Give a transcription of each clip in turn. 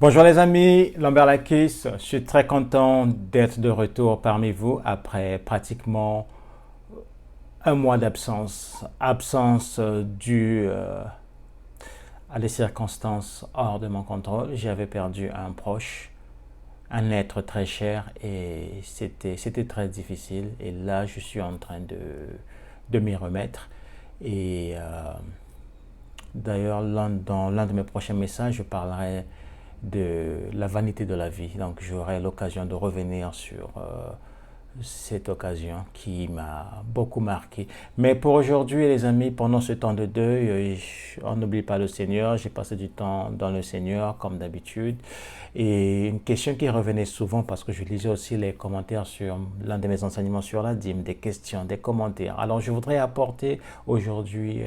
Bonjour les amis, Lambert Lakis, je suis très content d'être de retour parmi vous après pratiquement un mois d'absence. Absence due à des circonstances hors de mon contrôle. J'avais perdu un proche, un être très cher et c'était très difficile. Et là, je suis en train de m'y remettre. Et d'ailleurs, dans l'un de mes prochains messages, je parlerai de la vanité de la vie. Donc j'aurai l'occasion de revenir sur cette occasion qui m'a beaucoup marqué. Mais pour aujourd'hui, les amis, pendant ce temps de deuil, on n'oublie pas le Seigneur. J'ai passé du temps dans le Seigneur, comme d'habitude. Et une question qui revenait souvent, parce que je lisais aussi les commentaires sur l'un de mes enseignements sur la dîme, des questions, des commentaires. Alors je voudrais apporter aujourd'hui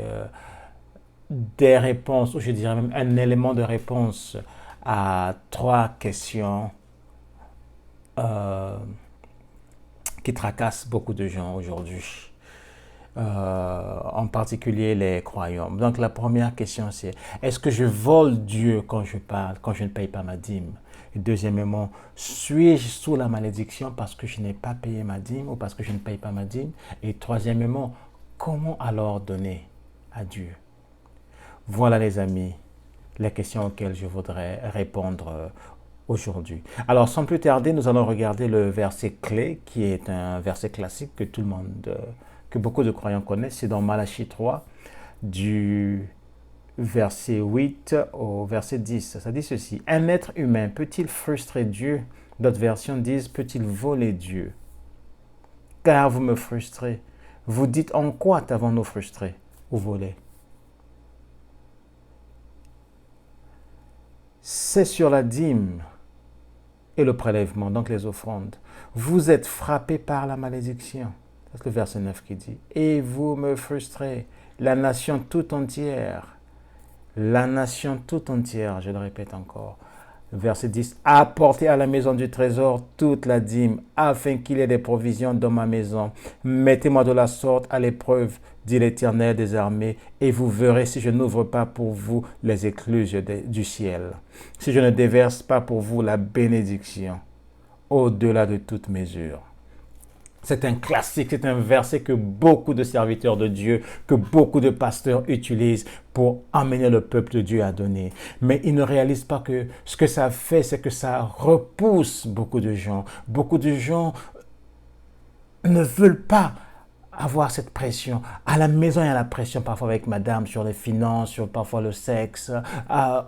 des réponses, ou je dirais même un élément de réponse à trois questions euh, qui tracassent beaucoup de gens aujourd'hui, en particulier les croyants. Donc la première question c'est, est-ce que je vole Dieu quand je parle, quand je ne paye pas ma dîme? Et deuxièmement, suis-je sous la malédiction parce que je n'ai pas payé ma dîme ou parce que je ne paye pas ma dîme? Et troisièmement, comment alors donner à Dieu? Voilà les amis, les questions auxquelles je voudrais répondre aujourd'hui. Alors sans plus tarder, nous allons regarder le verset clé qui est un verset classique que tout le monde, que beaucoup de croyants connaissent. C'est dans Malachie 3 du verset 8 au verset 10. Ça dit ceci: un être humain peut-il frustrer Dieu? D'autres versions disent: peut-il voler Dieu? Car vous me frustrez. Vous dites: en quoi t'avons-nous frustré ou volé? C'est sur la dîme et le prélèvement, donc les offrandes. Vous êtes frappés par la malédiction. C'est le verset 9 qui dit: et vous me frustrez, la nation tout entière, je le répète encore. Verset 10, apportez à la maison du trésor toute la dîme, afin qu'il y ait des provisions dans ma maison. Mettez-moi de la sorte à l'épreuve, dit l'Éternel des armées, et vous verrez si je n'ouvre pas pour vous les écluses du ciel, si je ne déverse pas pour vous la bénédiction, au-delà de toute mesure. C'est un classique, c'est un verset que beaucoup de serviteurs de Dieu, que beaucoup de pasteurs utilisent pour amener le peuple de Dieu à donner. Mais ils ne réalisent pas que ce que ça fait, c'est que ça repousse beaucoup de gens. Beaucoup de gens ne veulent pas avoir cette pression. À la maison, il y a la pression parfois avec madame sur les finances, sur parfois le sexe,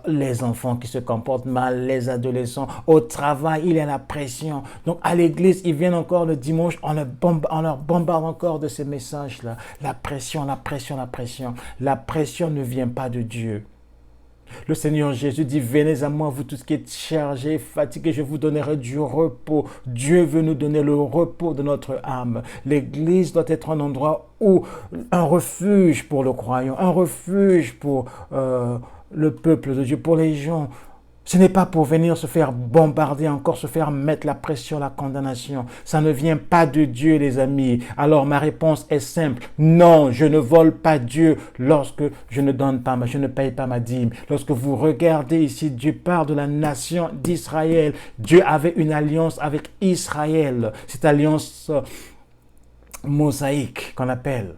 les enfants qui se comportent mal, les adolescents. Au travail, il y a la pression. Donc à l'église, ils viennent encore le dimanche, on leur bombarde encore de ces messages-là. La pression, la pression, la pression. La pression ne vient pas de Dieu. Le Seigneur Jésus dit: venez à moi, vous tous qui êtes chargés, fatigués, je vous donnerai du repos. Dieu veut nous donner le repos de notre âme. L'église doit être un endroit où un refuge pour le croyant, un refuge pour le peuple de Dieu, pour les gens. Ce n'est pas pour venir se faire bombarder encore, se faire mettre la pression, la condamnation. Ça ne vient pas de Dieu, les amis. Alors ma réponse est simple: non, je ne vole pas Dieu lorsque je ne donne pas, je ne paye pas ma dîme. Lorsque vous regardez ici, Dieu parle de la nation d'Israël. Dieu avait une alliance avec Israël. Cette alliance mosaïque qu'on appelle.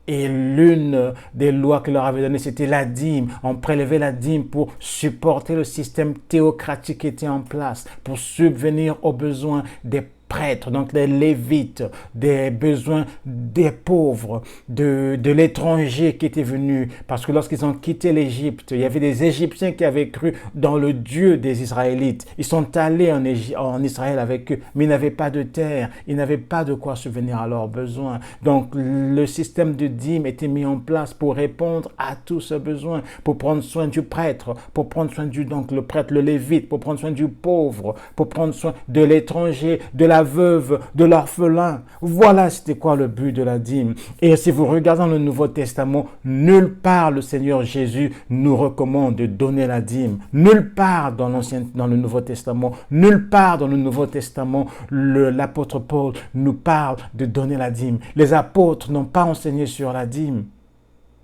Et l'une des lois qu'il leur avait données, c'était la dîme. On prélevait la dîme pour supporter le système théocratique qui était en place, pour subvenir aux besoins des prêtres, donc des lévites, des besoins des pauvres, de l'étranger qui était venu. Parce que lorsqu'ils ont quitté l'Égypte, il y avait des Égyptiens qui avaient cru dans le Dieu des Israélites. Ils sont allés en Israël avec eux, mais ils n'avaient pas de terre, ils n'avaient pas de quoi subvenir à leurs besoins. Donc le système de dîme était mis en place pour répondre à tous ces besoins, pour prendre soin du prêtre, pour prendre soin donc le prêtre, le lévite, pour prendre soin du pauvre, pour prendre soin de l'étranger, de la veuve, de l'orphelin. Voilà c'était quoi le but de la dîme. Et si vous regardez dans le Nouveau Testament, nulle part le Seigneur Jésus nous recommande de donner la dîme. Nulle part dans le Nouveau Testament, nulle part dans le Nouveau Testament, l'apôtre Paul nous parle de donner la dîme. Les apôtres n'ont pas enseigné sur la dîme.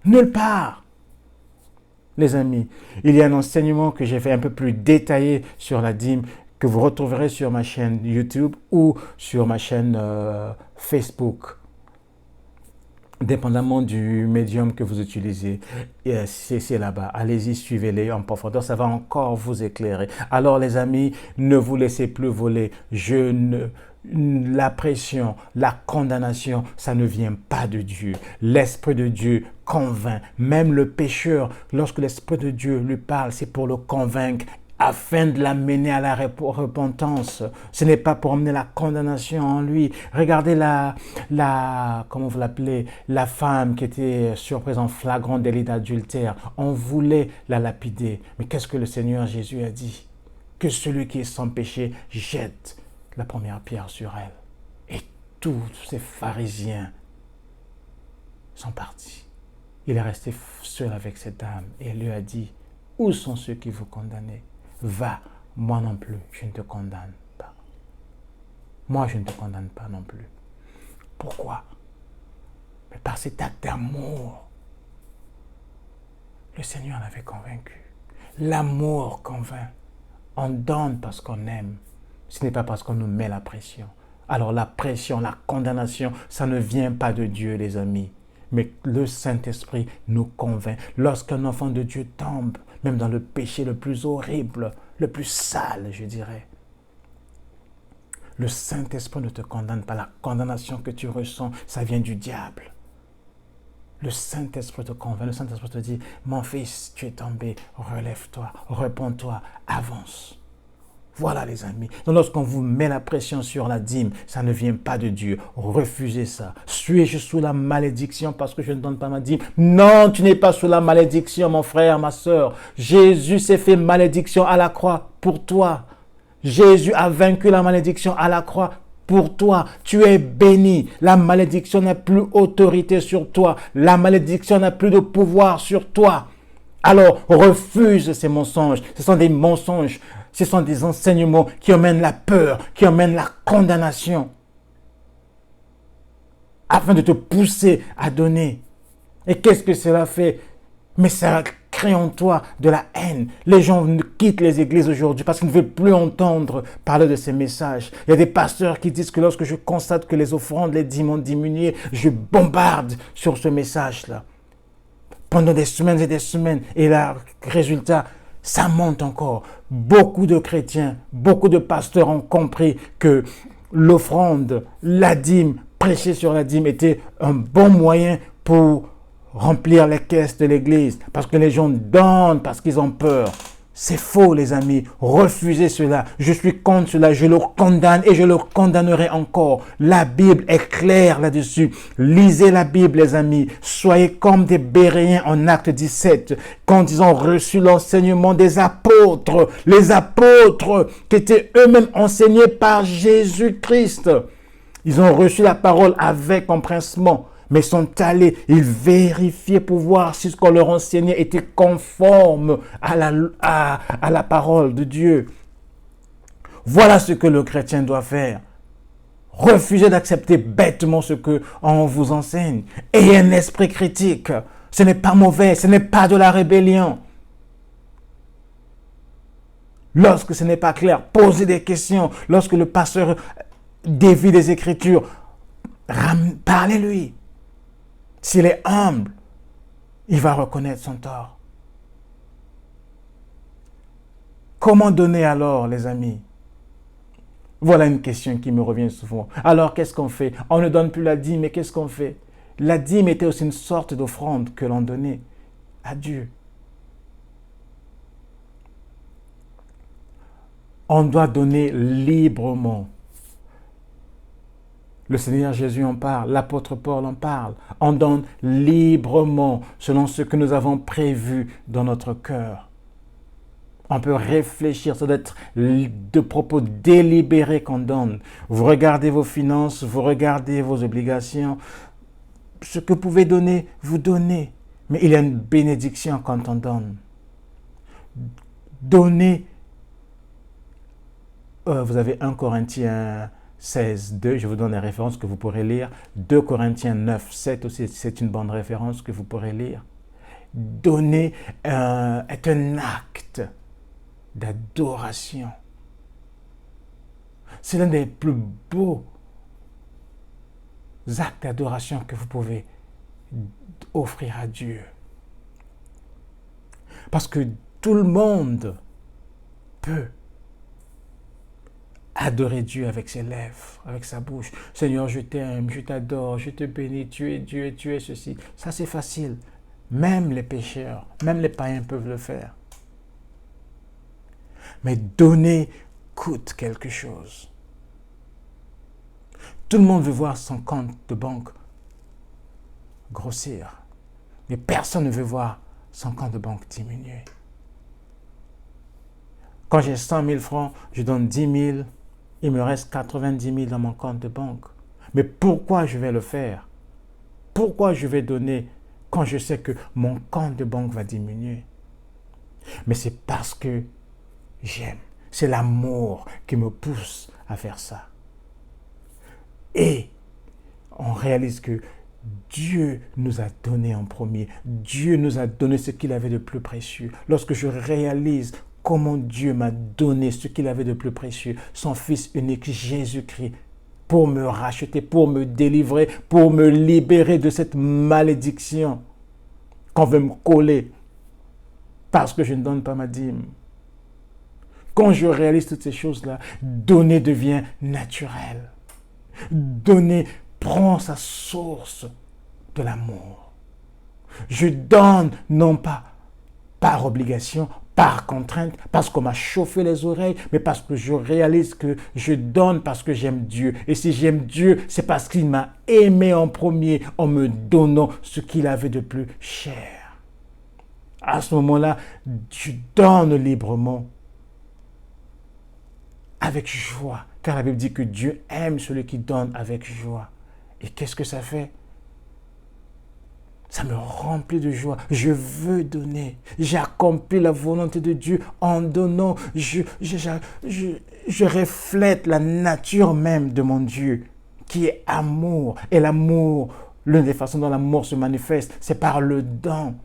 Nulle part. Les amis, il y a un enseignement que j'ai fait un peu plus détaillé sur la dîme que vous retrouverez sur ma chaîne YouTube ou sur ma chaîne Facebook, dépendamment du médium que vous utilisez. C'est là-bas. Allez-y, suivez-les en profondeur. Ça va encore vous éclairer. Alors les amis, ne vous laissez plus voler. La pression, la condamnation, ça ne vient pas de Dieu. L'Esprit de Dieu convainc. Même le pécheur, lorsque l'Esprit de Dieu lui parle, c'est pour le convaincre afin de l'amener à la repentance. Ce n'est pas pour amener la condamnation en lui. Regardez comment vous l'appelez, la femme qui était surprise en flagrant délit d'adultère. On voulait la lapider. Mais qu'est-ce que le Seigneur Jésus a dit? Que celui qui est sans péché jette la première pierre sur elle. Et tous ces pharisiens sont partis. Il est resté seul avec cette dame et il lui a dit, où sont ceux qui vous condamnaient? Va, moi non plus, je ne te condamne pas. Moi, je ne te condamne pas non plus. Pourquoi? Mais par cet acte d'amour, le Seigneur l'avait convaincu. L'amour convainc. On donne parce qu'on aime. Ce n'est pas parce qu'on nous met la pression. Alors la pression, la condamnation, ça ne vient pas de Dieu, les amis. Mais le Saint-Esprit nous convainc. Lorsqu'un enfant de Dieu tombe, même dans le péché le plus horrible, le plus sale, je dirais, le Saint-Esprit ne te condamne pas. La condamnation que tu ressens, ça vient du diable. Le Saint-Esprit te convainc. Le Saint-Esprit te dit, mon fils, tu es tombé, relève-toi, réponds-toi, avance. Voilà les amis. Donc lorsqu'on vous met la pression sur la dîme, ça ne vient pas de Dieu. Refusez ça. Suis-je sous la malédiction parce que je ne donne pas ma dîme? Non, tu n'es pas sous la malédiction, mon frère, ma soeur. Jésus s'est fait malédiction à la croix pour toi. Jésus a vaincu la malédiction à la croix pour toi. Tu es béni. La malédiction n'a plus autorité sur toi. La malédiction n'a plus de pouvoir sur toi. Alors, refuse ces mensonges. Ce sont des mensonges. Ce sont des enseignements qui emmènent la peur, qui emmènent la condamnation, afin de te pousser à donner. Et qu'est-ce que cela fait? Mais ça crée en toi de la haine. Les gens quittent les églises aujourd'hui parce qu'ils ne veulent plus entendre parler de ces messages. Il y a des pasteurs qui disent que lorsque je constate que les offrandes, les dîmes ont diminué, je bombarde sur ce message-là. Pendant des semaines et des semaines. Et le résultat, ça monte encore. Beaucoup de chrétiens, beaucoup de pasteurs ont compris que l'offrande, la dîme, prêcher sur la dîme était un bon moyen pour remplir les caisses de l'église. Parce que les gens donnent parce qu'ils ont peur. C'est faux, les amis. Refusez cela. Je suis contre cela. Je le condamne et je le condamnerai encore. La Bible est claire là-dessus. Lisez la Bible, les amis. Soyez comme des Béréens en Acte 17, quand ils ont reçu l'enseignement des apôtres. Les apôtres qui étaient eux-mêmes enseignés par Jésus-Christ. Ils ont reçu la parole avec empressement. Mais sont allés, ils vérifiaient pour voir si ce qu'on leur enseignait était conforme à la parole de Dieu. Voilà ce que le chrétien doit faire. Refusez d'accepter bêtement ce qu'on vous enseigne. Ayez un esprit critique. Ce n'est pas mauvais, ce n'est pas de la rébellion. Lorsque ce n'est pas clair, posez des questions. Lorsque le pasteur dévie des Écritures, parlez-lui. S'il est humble, il va reconnaître son tort. Comment donner alors, les amis? Voilà une question qui me revient souvent. Alors, qu'est-ce qu'on fait? On ne donne plus la dîme, mais qu'est-ce qu'on fait? La dîme était aussi une sorte d'offrande que l'on donnait à Dieu. On doit donner librement. Le Seigneur Jésus en parle, l'apôtre Paul en parle. On donne librement selon ce que nous avons prévu dans notre cœur. On peut réfléchir, ça doit être de propos délibérés qu'on donne. Vous regardez vos finances, vous regardez vos obligations. Ce que vous pouvez donner, vous donnez. Mais il y a une bénédiction quand on donne. Donner. Vous avez 1 Corinthiens 16, 2, je vous donne les références que vous pourrez lire. 2 Corinthiens 9, 7 aussi, c'est une bonne référence que vous pourrez lire. donner est un acte d'adoration. C'est l'un des plus beaux actes d'adoration que vous pouvez offrir à Dieu. Parce que tout le monde peut adorer Dieu avec ses lèvres, avec sa bouche. Seigneur, je t'aime, je t'adore, je te bénis, tu es Dieu, tu es ceci. Ça, c'est facile. Même les pécheurs, même les païens peuvent le faire. Mais donner coûte quelque chose. Tout le monde veut voir son compte de banque grossir. Mais personne ne veut voir son compte de banque diminuer. Quand j'ai 100 000 francs, je donne 10 000, il me reste 90 000 dans mon compte de banque. Mais pourquoi je vais le faire? Pourquoi je vais donner quand je sais que mon compte de banque va diminuer? Mais c'est parce que j'aime. C'est l'amour qui me pousse à faire ça. Et on réalise que Dieu nous a donné en premier. Dieu nous a donné ce qu'il avait de plus précieux. Lorsque je réalise comment Dieu m'a donné ce qu'il avait de plus précieux, son Fils unique, Jésus-Christ, pour me racheter, pour me délivrer, pour me libérer de cette malédiction qu'on veut me coller parce que je ne donne pas ma dîme. Quand je réalise toutes ces choses-là, donner devient naturel. Donner prend sa source de l'amour. Je donne non pas par obligation, par contrainte, parce qu'on m'a chauffé les oreilles, mais parce que je réalise que je donne parce que j'aime Dieu. Et si j'aime Dieu, c'est parce qu'il m'a aimé en premier en me donnant ce qu'il avait de plus cher. À ce moment-là, je donne librement, avec joie, car la Bible dit que Dieu aime celui qui donne avec joie. Et qu'est-ce que ça fait? Ça me remplit de joie. Je veux donner. J'accomplis la volonté de Dieu en donnant. Je reflète la nature même de mon Dieu, qui est amour. Et l'amour, l'une des façons dont l'amour se manifeste, c'est par le don.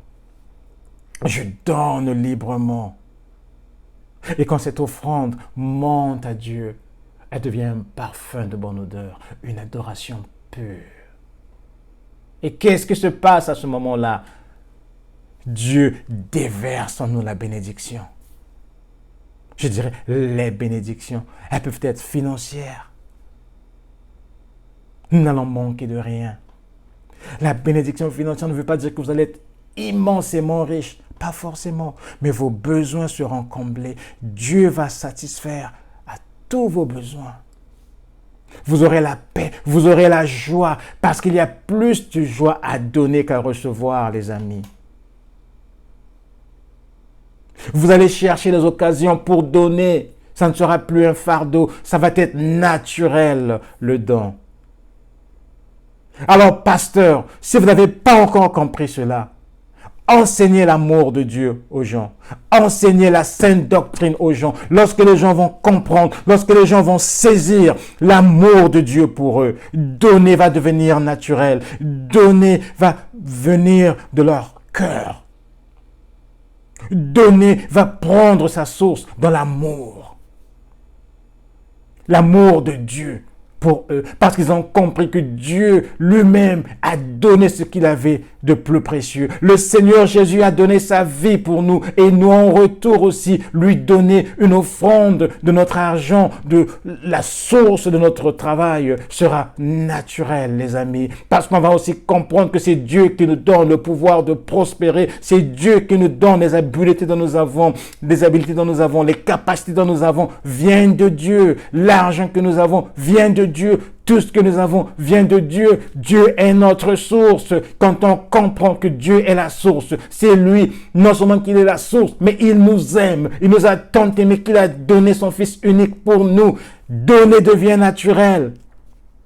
Je donne librement. Et quand cette offrande monte à Dieu, elle devient un parfum de bonne odeur, une adoration pure. Et qu'est-ce qui se passe à ce moment-là? Dieu déverse en nous la bénédiction. Je dirais les bénédictions. Elles peuvent être financières. Nous n'allons manquer de rien. La bénédiction financière ne veut pas dire que vous allez être immensément riche. Pas forcément. Mais vos besoins seront comblés. Dieu va satisfaire à tous vos besoins. Vous aurez la paix, vous aurez la joie, parce qu'il y a plus de joie à donner qu'à recevoir, les amis. Vous allez chercher les occasions pour donner. Ça ne sera plus un fardeau, ça va être naturel, le don. Alors, pasteur, si vous n'avez pas encore compris cela, enseignez l'amour de Dieu aux gens. Enseignez la sainte doctrine aux gens. Lorsque les gens vont comprendre, lorsque les gens vont saisir l'amour de Dieu pour eux, donner va devenir naturel. Donner va venir de leur cœur. Donner va prendre sa source dans l'amour. L'amour de Dieu pour eux, parce qu'ils ont compris que Dieu lui-même a donné ce qu'il avait de plus précieux. Le Seigneur Jésus a donné sa vie pour nous et nous en retour aussi lui donner une offrande de notre argent, de la source de notre travail sera naturelle, les amis, parce qu'on va aussi comprendre que c'est Dieu qui nous donne le pouvoir de prospérer, c'est Dieu qui nous donne les habiletés dont nous avons, les capacités dont nous avons viennent de Dieu, l'argent que nous avons vient de Dieu. Tout ce que nous avons vient de Dieu. Dieu est notre source. Quand on comprend que Dieu est la source, c'est lui, non seulement qu'il est la source, mais il nous aime. Il nous a tant aimé qu'il a donné son Fils unique pour nous. Donner devient naturel.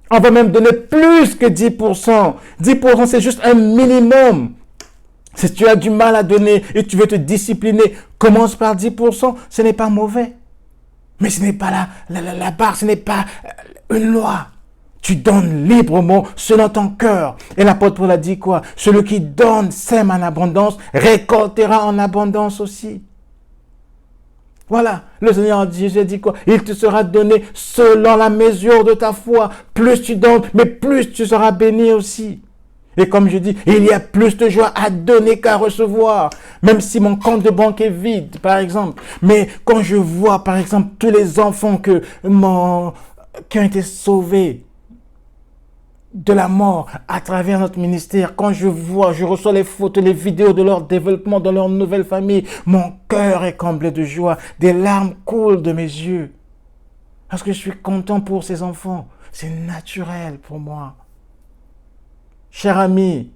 On va même donner plus que 10%. 10%, c'est juste un minimum. Si tu as du mal à donner et tu veux te discipliner, commence par 10%. Ce n'est pas mauvais. Mais ce n'est pas la barre, ce n'est pas une loi. Tu donnes librement selon ton cœur. Et l'apôtre Paul a dit quoi? Celui qui donne sème en abondance, récoltera en abondance aussi. Voilà, le Seigneur Jésus a dit quoi? Il te sera donné selon la mesure de ta foi. Plus tu donnes, mais plus tu seras béni aussi. Et comme je dis, il y a plus de joie à donner qu'à recevoir. Même si mon compte de banque est vide, par exemple. Mais quand je vois, par exemple, tous les enfants qui ont été sauvés de la mort à travers notre ministère, quand je reçois les photos, les vidéos de leur développement dans leur nouvelle famille, mon cœur est comblé de joie. Des larmes coulent de mes yeux. Parce que je suis content pour ces enfants. C'est naturel pour moi. Cher ami,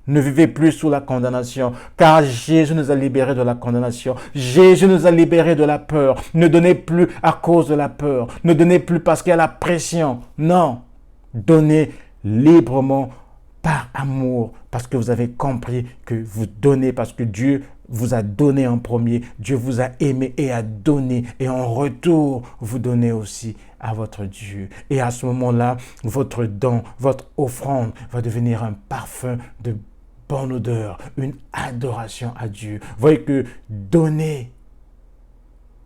ne vivez plus sous la condamnation, car Jésus nous a libérés de la condamnation. Jésus nous a libérés de la peur. Ne donnez plus à cause de la peur. Ne donnez plus parce qu'il y a la pression. Non, donnez librement par amour, parce que vous avez compris que vous donnez, parce que Dieu vous a donné en premier. Dieu vous a aimé et a donné. Et en retour, vous donnez aussi à votre Dieu. Et à ce moment-là, votre don, votre offrande va devenir un parfum de bonne odeur, une adoration à Dieu. Vous voyez que donner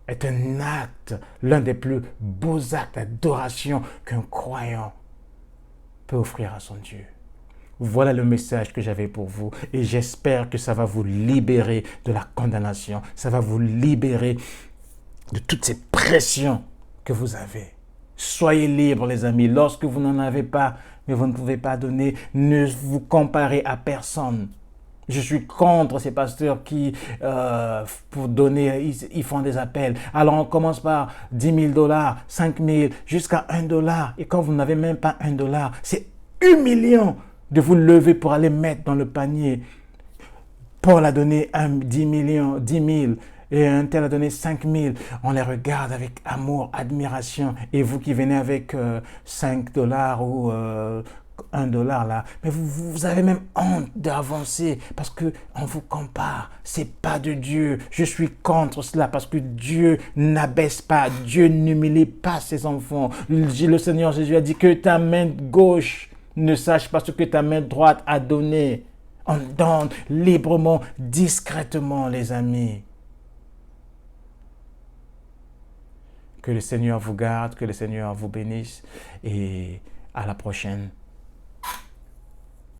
est un acte, l'un des plus beaux actes d'adoration qu'un croyant peut offrir à son Dieu. Voilà le message que j'avais pour vous et j'espère que ça va vous libérer de la condamnation. Ça va vous libérer de toutes ces pressions que vous avez. Soyez libres les amis. Lorsque vous n'en avez pas, mais vous ne pouvez pas donner, ne vous comparez à personne. Je suis contre ces pasteurs qui, pour donner, ils font des appels. Alors on commence par 10 000 $, 5 000, jusqu'à 1 $. Et quand vous n'avez même pas 1 $, c'est humiliant de vous lever pour aller mettre dans le panier. Paul a donné 10 000 et un tel a donné 5 000. On les regarde avec amour, admiration. Et vous qui venez avec 5 $ ou 1 $ là, mais vous avez même honte d'avancer parce qu'on vous compare. C'est pas de Dieu. Je suis contre cela parce que Dieu n'abaisse pas. Dieu n'humilie pas ses enfants. Le Seigneur Jésus a dit que ta main gauche ne sache pas ce que ta main droite a donné. On donne librement, discrètement, les amis. Que le Seigneur vous garde, que le Seigneur vous bénisse et à la prochaine.